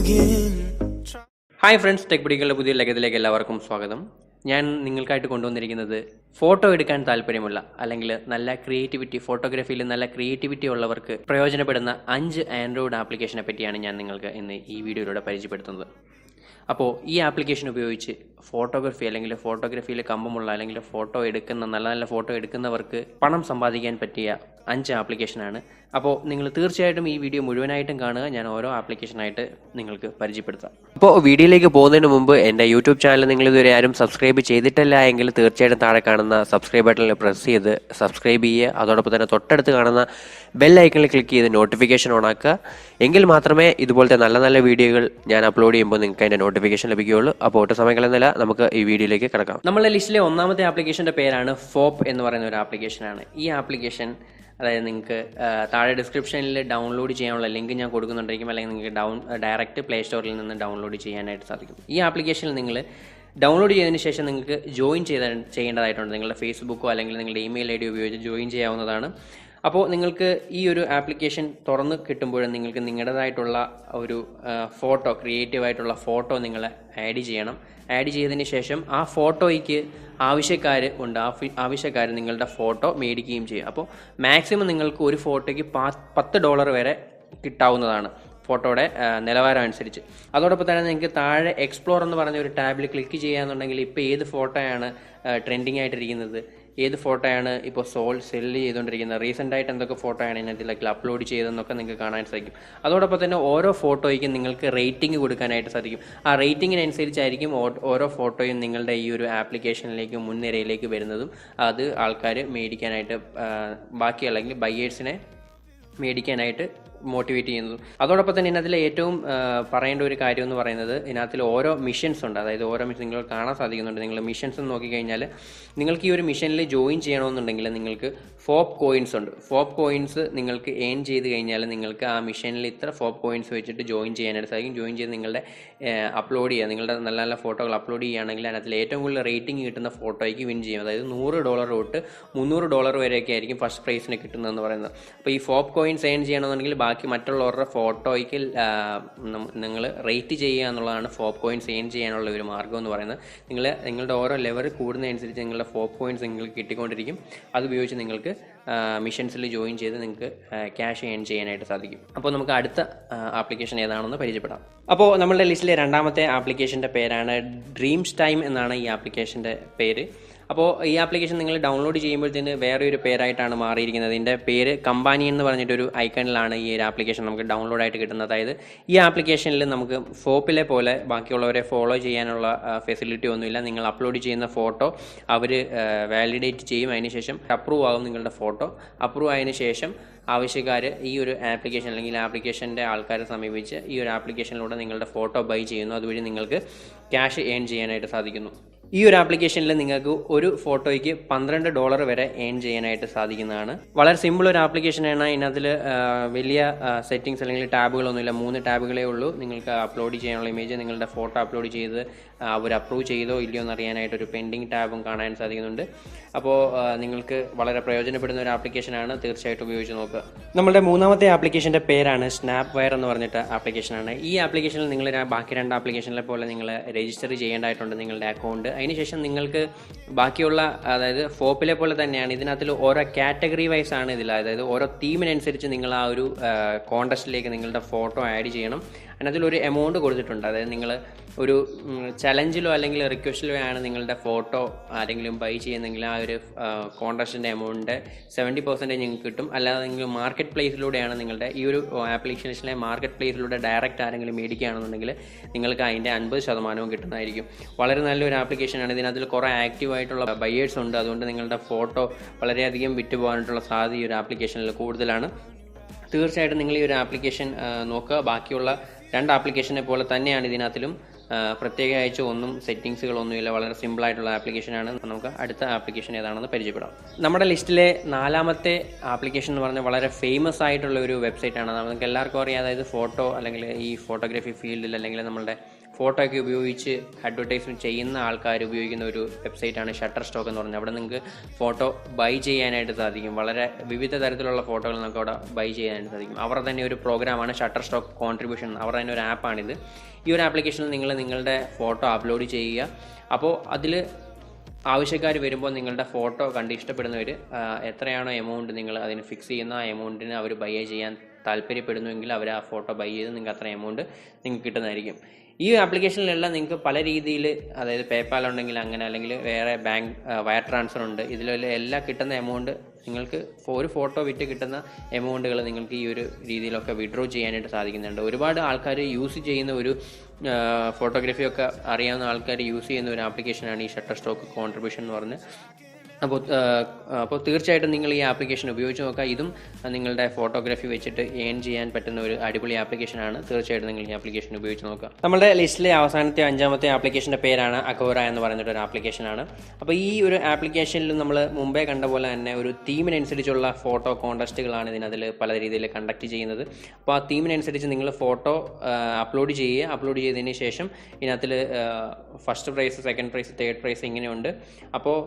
Hi friends, tech പിടികളുടെ പുതിയ ലേഖത്തിലേക്ക് എല്ലാവർക്കും സ്വാഗതം. ഞാൻ നിങ്ങൾക്കായിട്ട് കൊണ്ടുവന്നിരിക്കുന്നത് ഫോട്ടോ എടുക്കാൻ താല്പര്യമുള്ള അല്ലെങ്കിൽ നല്ല ക്രിയേറ്റിവിറ്റി, ഫോട്ടോഗ്രാഫിയിൽ നല്ല ക്രിയേറ്റിവിറ്റി ഉള്ളവർക്ക് പ്രയോജനപ്പെടുന്ന 5 ആൻഡ്രോയിഡ് ആപ്ലിക്കേഷനെ പറ്റിയാണ് ഞാൻ നിങ്ങൾക്ക് ഇന്ന് ഈ വീഡിയോയിലൂടെ പരിചയപ്പെടുത്തുന്നത്. അപ്പോൾ ഈ ആപ്ലിക്കേഷൻ ഉപയോഗിച്ച് ഫോട്ടോഗ്രാഫി അല്ലെങ്കിൽ ഫോട്ടോഗ്രാഫിയിൽ കമ്പമുള്ള അല്ലെങ്കിൽ ഫോട്ടോ എടുക്കുന്ന നല്ല ഫോട്ടോ എടുക്കുന്നവർക്ക് പണം സമ്പാദിക്കാൻ പറ്റിയ 5 ആപ്ലിക്കേഷനാണ്. അപ്പോൾ നിങ്ങൾ തീർച്ചയായിട്ടും ഈ വീഡിയോ മുഴുവനായിട്ടും കാണുക. ഞാൻ ഓരോ ആപ്ലിക്കേഷനായിട്ട് നിങ്ങൾക്ക് പരിചയപ്പെടുത്താം. അപ്പോൾ വീഡിയോയിലേക്ക് പോകുന്നതിന് മുമ്പ് എൻ്റെ യൂട്യൂബ് ചാനൽ നിങ്ങൾ ഇതുവരെ ആരും സബ്സ്ക്രൈബ് ചെയ്തിട്ടില്ല എങ്കിൽ തീർച്ചയായിട്ടും താഴെ കാണുന്ന സബ്സ്ക്രൈബ് ബട്ടണിൽ പ്രസ് ചെയ്ത് സബ്സ്ക്രൈബ് ചെയ്യുക. അതോടൊപ്പം തന്നെ തൊട്ടടുത്ത് കാണുന്ന ബെൽ ഐക്കണിൽ ക്ലിക്ക് ചെയ്ത് നോട്ടിഫിക്കേഷൻ ഓൺ ആക്കുക. എങ്കിൽ മാത്രമേ ഇതുപോലത്തെ നല്ല വീഡിയോകൾ ഞാൻ അപ്ലോഡ് ചെയ്യുമ്പോൾ നിങ്ങൾക്ക് അതിൻ്റെ നോട്ടിഫിക്കേഷൻ ലഭിക്കുകയുള്ളൂ. അപ്പോൾ ഒട്ടും സമയം കളയുന്നില്ല, നമുക്ക് ഈ വീഡിയോയിലേക്ക് കിടക്കാം. നമ്മുടെ ലിസ്റ്റിലെ ഒന്നാമത്തെ ആപ്ലിക്കേഷൻ്റെ പേരാണ് ഫോപ്പ് എന്ന് പറയുന്ന ഒരു ആപ്ലിക്കേഷനാണ്. ഈ ആപ്ലിക്കേഷൻ അതായത് നിങ്ങൾക്ക് താഴെ ഡിസ്ക്രിപ്ഷനിൽ ഡൗൺലോഡ് ചെയ്യാനുള്ള ലിങ്ക് ഞാൻ കൊടുക്കുന്നുണ്ടായിരിക്കും, അല്ലെങ്കിൽ നിങ്ങൾക്ക് ഡയറക്റ്റ് പ്ലേ സ്റ്റോറിൽ നിന്ന് ഡൗൺലോഡ് ചെയ്യാനായിട്ട് സാധിക്കും. ഈ ആപ്ലിക്കേഷനിൽ നിങ്ങൾ ഡൗൺലോഡ് ചെയ്തതിന് ശേഷം നിങ്ങൾക്ക് ജോയിൻ ചെയ്യേണ്ടതായിട്ടുണ്ട്. നിങ്ങളുടെ ഫേസ്ബുക്കോ അല്ലെങ്കിൽ നിങ്ങളുടെ ഇമെയിൽ ID ഉപയോഗിച്ച് ജോയിൻ ചെയ്യാവുന്നതാണ്. അപ്പോൾ നിങ്ങൾക്ക് ഈ ഒരു ആപ്ലിക്കേഷൻ തുറന്ന് കിട്ടുമ്പോഴും നിങ്ങൾക്ക് നിങ്ങളുടേതായിട്ടുള്ള ഒരു ഫോട്ടോ, ക്രിയേറ്റീവായിട്ടുള്ള ഫോട്ടോ നിങ്ങൾ ആഡ് ചെയ്യണം. ആഡ് ചെയ്തതിന് ശേഷം ആ ഫോട്ടോയ്ക്ക് ആവശ്യക്കാർ ഉണ്ട്. ആവശ്യക്കാർ നിങ്ങളുടെ ഫോട്ടോ മേടിക്കുകയും ചെയ്യും. അപ്പോൾ മാക്സിമം നിങ്ങൾക്ക് ഒരു ഫോട്ടോയ്ക്ക് $10 വരെ കിട്ടാവുന്നതാണ്, ഫോട്ടോയുടെ നിലവാരം അനുസരിച്ച്. അതോടൊപ്പം തന്നെ നിങ്ങൾക്ക് താഴെ എക്സ്പ്ലോർ എന്ന് പറഞ്ഞ ഒരു ടാബിൽ ക്ലിക്ക് ചെയ്യാന്നുണ്ടെങ്കിൽ ഇപ്പോൾ ഏത് ഫോട്ടോയാണ് ട്രെൻഡിങ് ആയിട്ടിരിക്കുന്നത്, ഏത് ഫോട്ടോയാണ് ഇപ്പോൾ സെല്ല് ചെയ്തുകൊണ്ടിരിക്കുന്നത്, റീസെൻ്റായിട്ട് എന്തൊക്കെ ഫോട്ടോയാണ് ഇതിനകത്തിലേക്ക് അപ്ലോഡ് ചെയ്തതെന്നൊക്കെ നിങ്ങൾക്ക് കാണാൻ സാധിക്കും. അതോടൊപ്പം തന്നെ ഓരോ ഫോട്ടോയ്ക്കും നിങ്ങൾക്ക് റേറ്റിംഗ് കൊടുക്കാനായിട്ട് സാധിക്കും. ആ റേറ്റിങ്ങിനനുസരിച്ചായിരിക്കും ഓരോ ഫോട്ടോയും നിങ്ങളുടെ ഈ ഒരു ആപ്ലിക്കേഷനിലേക്ക് മുൻനിരയിലേക്ക് വരുന്നതും അത് ആൾക്കാർ മേടിക്കാനായിട്ട്, ബാക്കി അല്ലെങ്കിൽ ബയേഴ്സിനെ മേടിക്കാനായിട്ട് മോട്ടിവേറ്റ് ചെയ്യുന്നതും. അതോടൊപ്പം തന്നെ ഇതിനകത്തിലെ ഏറ്റവും പറയേണ്ട ഒരു കാര്യം എന്ന് പറയുന്നത്, ഇതിനകത്തിൽ ഓരോ മിഷൻസ് ഉണ്ട്. അതായത് ഓരോ മിഷൻ നിങ്ങൾ കാണാൻ സാധിക്കുന്നുണ്ട്. നിങ്ങൾ മിഷൻസ് നോക്കിക്കഴിഞ്ഞാൽ നിങ്ങൾക്ക് ഈ ഒരു മിഷനിൽ ജോയിൻ ചെയ്യണമെന്നുണ്ടെങ്കിൽ നിങ്ങൾക്ക് ഫോപ്പ് കോയിൻസ് ഉണ്ട്. ഫോപ്പ് കോയിൻസ് നിങ്ങൾക്ക് ഏൺ ചെയ്ത് കഴിഞ്ഞാൽ നിങ്ങൾക്ക് ആ മിഷനിൽ ഇത്ര ഫോപ്പ് കോയിൻസ് വെച്ചിട്ട് ജോയിൻ ചെയ്യാനായിട്ട് സാധിക്കും. ജോയിൻ ചെയ്ത് നിങ്ങളുടെ അപ്ലോഡ് ചെയ്യുക, നിങ്ങളുടെ നല്ല ഫോട്ടോകൾ അപ്ലോഡ് ചെയ്യുകയാണെങ്കിൽ അതിനകത്തിൽ ഏറ്റവും കൂടുതൽ റേറ്റിംഗ് കിട്ടുന്ന ഫോട്ടോയ്ക്ക് വിൻ ചെയ്യും. അതായത് $100 തൊട്ട് $300 വരെയൊക്കെ ആയിരിക്കും ഫസ്റ്റ് പ്രൈസിന് കിട്ടുന്നതെന്ന് പറയുന്നത്. അപ്പോൾ ഈ ഫോപ്പ് കോയിൻസ് ഏൺ ചെയ്യണമെന്നുണ്ടെങ്കിൽ ബാക്കി മറ്റുള്ളവരുടെ ഫോട്ടോയ്ക്ക് നിങ്ങൾ റേറ്റ് ചെയ്യുക എന്നുള്ളതാണ് ഫോപ്പ് കോയിൻസ് ഏൺ ചെയ്യാനുള്ള ഒരു മാർഗ്ഗം എന്ന് പറയുന്നത്. നിങ്ങളുടെ ഓരോ ലെവൽ കൂടുന്നതനുസരിച്ച് നിങ്ങളുടെ ഫോപ്പ് കോയിൻസ് നിങ്ങൾക്ക് കിട്ടിക്കൊണ്ടിരിക്കും. അതുപയോഗിച്ച് നിങ്ങൾക്ക് മിഷൻസിൽ ജോയിൻ ചെയ്ത് നിങ്ങൾക്ക് ക്യാഷ് ഏൺ ചെയ്യാനായിട്ട് സാധിക്കും. അപ്പോൾ നമുക്ക് അടുത്ത ആപ്ലിക്കേഷൻ ഏതാണെന്ന് പരിചയപ്പെടാം. അപ്പോൾ നമ്മളുടെ ലിസ്റ്റിലെ രണ്ടാമത്തെ ആപ്ലിക്കേഷൻ്റെ പേരാണ് ഡ്രീംസ് ടൈം എന്നാണ് ഈ ആപ്ലിക്കേഷൻ്റെ പേര്. അപ്പോൾ ഈ ആപ്ലിക്കേഷൻ നിങ്ങൾ ഡൗൺലോഡ് ചെയ്യുമ്പോഴത്തേന് വേറെ ഒരു പേരായിട്ടാണ് മാറിയിരിക്കുന്നത്. ഇതിൻ്റെ പേര് കമ്പാനി എന്ന് പറഞ്ഞിട്ടൊരു ഐക്കണിലാണ് ഈ ഒരു ആപ്ലിക്കേഷൻ നമുക്ക് ഡൗൺലോഡ് ആയിട്ട് കിട്ടുന്നത്. അതായത് ഈ ആപ്ലിക്കേഷനിൽ നമുക്ക് ഫോപ്പിലെ പോലെ ബാക്കിയുള്ളവരെ ഫോളോ ചെയ്യാനുള്ള ഫെസിലിറ്റി ഒന്നുമില്ല. നിങ്ങൾ അപ്ലോഡ് ചെയ്യുന്ന ഫോട്ടോ അവർ വാലിഡേറ്റ് ചെയ്യും. അതിനുശേഷം അപ്രൂവ് ആകും നിങ്ങളുടെ ഫോട്ടോ. അപ്രൂവ് ആയതിനു ശേഷം ആവശ്യക്കാർ ഈ ഒരു ആപ്ലിക്കേഷൻ അല്ലെങ്കിൽ ആപ്ലിക്കേഷൻ്റെ ആൾക്കാരെ സമീപിച്ച് ഈ ഒരു ആപ്ലിക്കേഷനിലൂടെ നിങ്ങളുടെ ഫോട്ടോ ബൈ ചെയ്യുന്നു. അതുവഴി നിങ്ങൾക്ക് ക്യാഷ് ഏൺ ചെയ്യാനായിട്ട് സാധിക്കുന്നു. ഈ ഒരു ആപ്ലിക്കേഷനിൽ നിങ്ങൾക്ക് ഒരു ഫോട്ടോയ്ക്ക് $12 വരെ ഏൺ ചെയ്യാനായിട്ട് സാധിക്കുന്നതാണ്. വളരെ സിമ്പിൾ ഒരു ആപ്ലിക്കേഷനാണ്. ഇതിനകത്തിൽ വലിയ സെറ്റിങ്സ് അല്ലെങ്കിൽ ടാബുകളൊന്നുമില്ല. 3 ടാബുകളേ ഉള്ളൂ. നിങ്ങൾക്ക് അപ്ലോഡ് ചെയ്യാനുള്ള ഇമേജ്, നിങ്ങളുടെ ഫോട്ടോ അപ്ലോഡ് ചെയ്ത് അവർ അപ്രൂവ് ചെയ്തോ ഇല്ലയോ എന്ന് അറിയാനായിട്ടൊരു പെൻഡിങ് ടാബും കാണാൻ സാധിക്കുന്നുണ്ട്. അപ്പോൾ നിങ്ങൾക്ക് വളരെ പ്രയോജനപ്പെടുന്ന ഒരു ആപ്ലിക്കേഷനാണ്. തീർച്ചയായിട്ടും ഉപയോഗിച്ച് നോക്കുക. നമ്മുടെ മൂന്നാമത്തെ ആപ്ലിക്കേഷൻ്റെ പേരാണ് സ്നാപ്പ് വയർ എന്ന് പറഞ്ഞിട്ട് ആപ്ലിക്കേഷനാണ്. ഈ ആപ്ലിക്കേഷനിൽ നിങ്ങൾ ബാക്കി 2 ആപ്ലിക്കേഷനിലെ പോലെ നിങ്ങൾ രജിസ്റ്റർ ചെയ്യേണ്ടതായിട്ടുണ്ട് നിങ്ങളുടെ അക്കൗണ്ട്. അതിനുശേഷം നിങ്ങൾക്ക് ബാക്കിയുള്ള, അതായത് ഫോപ്പിലെ പോലെ തന്നെയാണ് ഇതിനകത്തിൽ ഓരോ കാറ്റഗറി വൈസ് ആണ് ഇതിൽ. അതായത് ഓരോ തീമിനനുസരിച്ച് നിങ്ങൾ ആ ഒരു കോൺടെസ്റ്റിലേക്ക് നിങ്ങളുടെ ഫോട്ടോ ആഡ് ചെയ്യണം. അതിനകത്തിലൊരു എമൗണ്ട് കൊടുത്തിട്ടുണ്ട്. അതായത് നിങ്ങൾ ഒരു ചലഞ്ചിലോ അല്ലെങ്കിൽ റിക്വസ്റ്റിലോ ആണ് നിങ്ങളുടെ ഫോട്ടോ ആരെങ്കിലും ബൈ ചെയ്യുന്നെങ്കിൽ ആ ഒരു കോൺട്രാസ്റ്റിൻ്റെ എമൗണ്ട് 70% നിങ്ങൾക്ക് കിട്ടും. അല്ലാതെ നിങ്ങൾ മാർക്കറ്റ് പ്ലേസിലൂടെയാണ് നിങ്ങളുടെ ഈ ഒരു ആപ്ലിക്കേഷനിലെ മാർക്കറ്റ് പ്ലേസിലൂടെ ഡയറക്റ്റ് ആരെങ്കിലും മേടിക്കുകയാണെന്നുണ്ടെങ്കിൽ നിങ്ങൾക്ക് അതിൻ്റെ 50% കിട്ടുന്നതായിരിക്കും. വളരെ നല്ലൊരു ആപ്ലിക്കേഷനാണ്. ഇതിനകത്തിൽ കുറേ ആക്റ്റീവായിട്ടുള്ള ബയേഴ്സ് ഉണ്ട്. അതുകൊണ്ട് നിങ്ങളുടെ ഫോട്ടോ വളരെയധികം വിറ്റ് പോകാനായിട്ടുള്ള സാധ്യത ഈ ഒരു ആപ്ലിക്കേഷനിൽ കൂടുതലാണ്. തീർച്ചയായിട്ടും നിങ്ങൾ ഈ ഒരു ആപ്ലിക്കേഷൻ നോക്കുക. ബാക്കിയുള്ള 2 ആപ്ലിക്കേഷനെ പോലെ തന്നെയാണ് ഇതിനകത്തിലും. പ്രത്യേകിച്ച് ഒന്നും സെറ്റിങ്സുകളൊന്നുമില്ല. വളരെ സിമ്പിളായിട്ടുള്ള ആപ്ലിക്കേഷനാണ്. നമുക്ക് അടുത്ത ആപ്ലിക്കേഷൻ ഏതാണെന്ന് പരിചയപ്പെടാം. നമ്മുടെ ലിസ്റ്റിലെ 4ാമത്തെ ആപ്ലിക്കേഷൻ എന്ന് പറഞ്ഞാൽ വളരെ ഫേമസ് ആയിട്ടുള്ള ഒരു വെബ്സൈറ്റാണ്. നമുക്ക് എല്ലാവർക്കും അറിയാം. അതായത് ഫോട്ടോ അല്ലെങ്കിൽ ഈ ഫോട്ടോഗ്രാഫി ഫീൽഡിൽ അല്ലെങ്കിൽ നമ്മളുടെ ഫോട്ടോ ഒക്കെ ഉപയോഗിച്ച് അഡ്വർടൈസ്മെൻറ്റ് ചെയ്യുന്ന ആൾക്കാർ ഉപയോഗിക്കുന്ന ഒരു വെബ്സൈറ്റാണ് ഷട്ടർ സ്റ്റോക്ക് എന്ന് പറഞ്ഞത്. അവിടെ നിങ്ങൾക്ക് ഫോട്ടോ ബൈ ചെയ്യാനായിട്ട് സാധിക്കും. വളരെ വിവിധ തരത്തിലുള്ള ഫോട്ടോകൾ നമുക്ക് അവിടെ ബൈ ചെയ്യാനായിട്ട് സാധിക്കും. അവർ തന്നെ ഒരു പ്രോഗ്രാമാണ് ഷട്ടർ സ്റ്റോക്ക് കോൺട്രിബ്യൂഷൻ. അവർ തന്നെ ഒരു ആപ്പാണിത്. ഈ ഒരു ആപ്ലിക്കേഷനിൽ നിങ്ങൾ നിങ്ങളുടെ ഫോട്ടോ അപ്ലോഡ് ചെയ്യുക. അപ്പോൾ അതിൽ ആവശ്യക്കാർ വരുമ്പോൾ നിങ്ങളുടെ ഫോട്ടോ കണ്ട് ഇഷ്ടപ്പെടുന്നവർ എത്രയാണോ എമൗണ്ട് നിങ്ങൾ അതിന് ഫിക്സ് ചെയ്യുന്ന ആ എമൗണ്ടിന് അവർ ബൈ ചെയ്യാൻ താല്പര്യപ്പെടുന്നുവെങ്കിൽ അവർ ആ ഫോട്ടോ ബൈ ചെയ്ത് നിങ്ങൾക്ക് അത്ര എമൗണ്ട് നിങ്ങൾക്ക് കിട്ടുന്നതായിരിക്കും. ഈ ആപ്ലിക്കേഷനിലെല്ലാം നിങ്ങൾക്ക് പല രീതിയിൽ, അതായത് പേപ്പാൽ ഉണ്ടെങ്കിൽ അങ്ങനെ, അല്ലെങ്കിൽ വേറെ ബാങ്ക് വയർ ട്രാൻസ്ഫർ ഉണ്ട്. ഇതിലെല്ലാം എല്ലാം കിട്ടുന്ന എമൗണ്ട് നിങ്ങൾക്ക് ഒരു ഫോട്ടോ വിറ്റ് കിട്ടുന്ന എമൗണ്ടുകൾ നിങ്ങൾക്ക് ഈ ഒരു രീതിയിലൊക്കെ വിഡ്രോ ചെയ്യാനായിട്ട് സാധിക്കുന്നുണ്ട്. ഒരുപാട് ആൾക്കാർ യൂസ് ചെയ്യുന്ന ഒരു ഫോട്ടോഗ്രാഫിയൊക്കെ അറിയാവുന്ന ആൾക്കാർ യൂസ് ചെയ്യുന്ന ഒരു ആപ്ലിക്കേഷനാണ് ഈ ഷട്ടർ സ്റ്റോക്ക് കോൺട്രിബ്യൂഷൻ എന്ന് പറഞ്ഞ്. അപ്പോൾ തീർച്ചയായിട്ടും നിങ്ങൾ ഈ ആപ്ലിക്കേഷൻ ഉപയോഗിച്ച് നോക്കുക. ഇതും നിങ്ങളുടെ ഫോട്ടോഗ്രാഫി വെച്ചിട്ട് ഏൺ ചെയ്യാൻ പറ്റുന്ന ഒരു അടിപൊളി ആപ്ലിക്കേഷനാണ്. തീർച്ചയായിട്ടും നിങ്ങൾ ഈ ആപ്ലിക്കേഷൻ ഉപയോഗിച്ച് നോക്കുക. നമ്മുടെ ലിസ്റ്റിലെ അവസാനത്തെ 5ാമത്തെ ആപ്ലിക്കേഷൻ്റെ പേരാണ് അക്കോറ എന്ന് പറയുന്ന ഒരു ആപ്ലിക്കേഷനാണ്. അപ്പോൾ ഈ ഒരു ആപ്ലിക്കേഷനിൽ നമ്മൾ മുമ്പേ കണ്ട പോലെ തന്നെ ഒരു തീമിനനുസരിച്ചുള്ള ഫോട്ടോ കോൺടെസ്റ്റുകളാണ് ഇതിനതിൽ പല രീതിയിൽ കണ്ടക്ട് ചെയ്യുന്നത്. അപ്പോൾ ആ തീമിനനുസരിച്ച് നിങ്ങൾ ഫോട്ടോ അപ്ലോഡ് ചെയ്യുക. അപ്ലോഡ് ചെയ്തതിന് ശേഷം ഇതിനകത്തിൽ first prize, second prize, third prize ഇങ്ങനെയുണ്ട്. അപ്പോൾ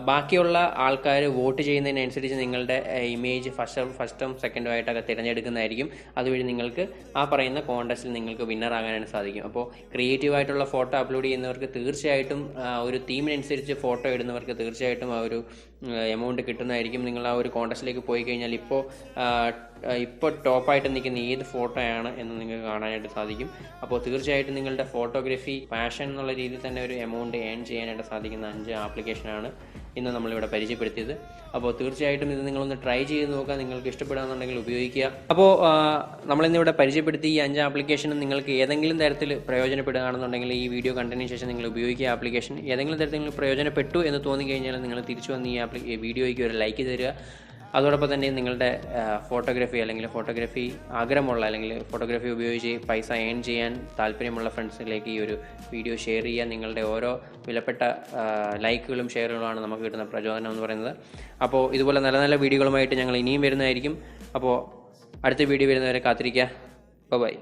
ബാക്കിയുള്ള ആൾക്കാർ വോട്ട് ചെയ്യുന്നതിനനുസരിച്ച് നിങ്ങളുടെ ഇമേജ് ഫസ്റ്റും സെക്കൻഡും ആയിട്ടൊക്കെ തിരഞ്ഞെടുക്കുന്നതായിരിക്കും. അതുവഴി നിങ്ങൾക്ക് ആ പറയുന്ന കോൺടെസ്റ്റിൽ നിങ്ങൾക്ക് വിന്നറാകാനായിട്ട് സാധിക്കും. അപ്പോൾ ക്രിയേറ്റീവായിട്ടുള്ള ഫോട്ടോ അപ്ലോഡ് ചെയ്യുന്നവർക്ക് തീർച്ചയായിട്ടും ഒരു തീമിനനുസരിച്ച് ഫോട്ടോ ഇടുന്നവർക്ക് തീർച്ചയായിട്ടും ആ ഒരു എമൗണ്ട് കിട്ടുന്നതായിരിക്കും. നിങ്ങൾ ആ ഒരു കോൺടെസ്റ്റിലേക്ക് പോയി കഴിഞ്ഞാൽ ഇപ്പോൾ ടോപ്പായിട്ട് നിൽക്കുന്ന ഏത് ഫോട്ടോയാണ് എന്ന് നിങ്ങൾക്ക് കാണാനായിട്ട് സാധിക്കും. അപ്പോൾ തീർച്ചയായിട്ടും നിങ്ങളുടെ ഫോട്ടോഗ്രാഫി പാഷൻ എന്നുള്ള രീതിയിൽ തന്നെ ഒരു എമൗണ്ട് ഏൺ ചെയ്യാനായിട്ട് സാധിക്കുന്ന 5 ആപ്ലിക്കേഷനാണ് ഇന്ന് നമ്മളിവിടെ പരിചയപ്പെടുത്തിയത്. അപ്പോൾ തീർച്ചയായിട്ടും ഇത് നിങ്ങളൊന്ന് ട്രൈ ചെയ്ത് നോക്കുക. നിങ്ങൾക്ക് ഇഷ്ടപ്പെടുകയാണെന്നുണ്ടെങ്കിൽ ഉപയോഗിക്കുക. അപ്പോൾ നമ്മളിന്നിവിടെ പരിചയപ്പെടുത്തി ഈ 5 ആപ്ലിക്കേഷനും നിങ്ങൾക്ക് ഏതെങ്കിലും തരത്തിൽ പ്രയോജനപ്പെടുകയാണെന്നുണ്ടെങ്കിൽ ഈ വീഡിയോ കണ്ടതിന് ശേഷം നിങ്ങൾ ഉപയോഗിക്കുക. ആപ്ലിക്കേഷൻ ഏതെങ്കിലും തരത്തിൽ നിങ്ങൾ പ്രയോജനപ്പെട്ടു എന്ന് തോന്നിക്കഴിഞ്ഞാൽ നിങ്ങൾ തിരിച്ചു വന്ന് ഈ വീഡിയോയ്ക്ക് ഒരു ലൈക്ക് തരിക. അതോടൊപ്പം തന്നെ നിങ്ങളുടെ ഫോട്ടോഗ്രാഫി അല്ലെങ്കിൽ ഫോട്ടോഗ്രാഫി ആഗ്രഹമുള്ള അല്ലെങ്കിൽ ഫോട്ടോഗ്രാഫി ഉപയോഗിച്ച് പൈസ ഏൺ ചെയ്യാൻ താല്പര്യമുള്ള ഫ്രണ്ട്സിലേക്ക് ഈ ഒരു വീഡിയോ ഷെയർ ചെയ്യുക. നിങ്ങളുടെ ഓരോ വിലപ്പെട്ട ലൈക്കുകളും ഷെയറുകളുമാണ് നമുക്ക് കിട്ടുന്ന പ്രചോദനം എന്ന് പറയുന്നത്. അപ്പോൾ ഇതുപോലെ നല്ല നല്ല വീഡിയോകളുമായിട്ട് ഞങ്ങൾ ഇനിയും വരുന്നതായിരിക്കും. അപ്പോൾ അടുത്ത വീഡിയോ വരുന്നവരെ കാത്തിരിക്കുക. ബൈ.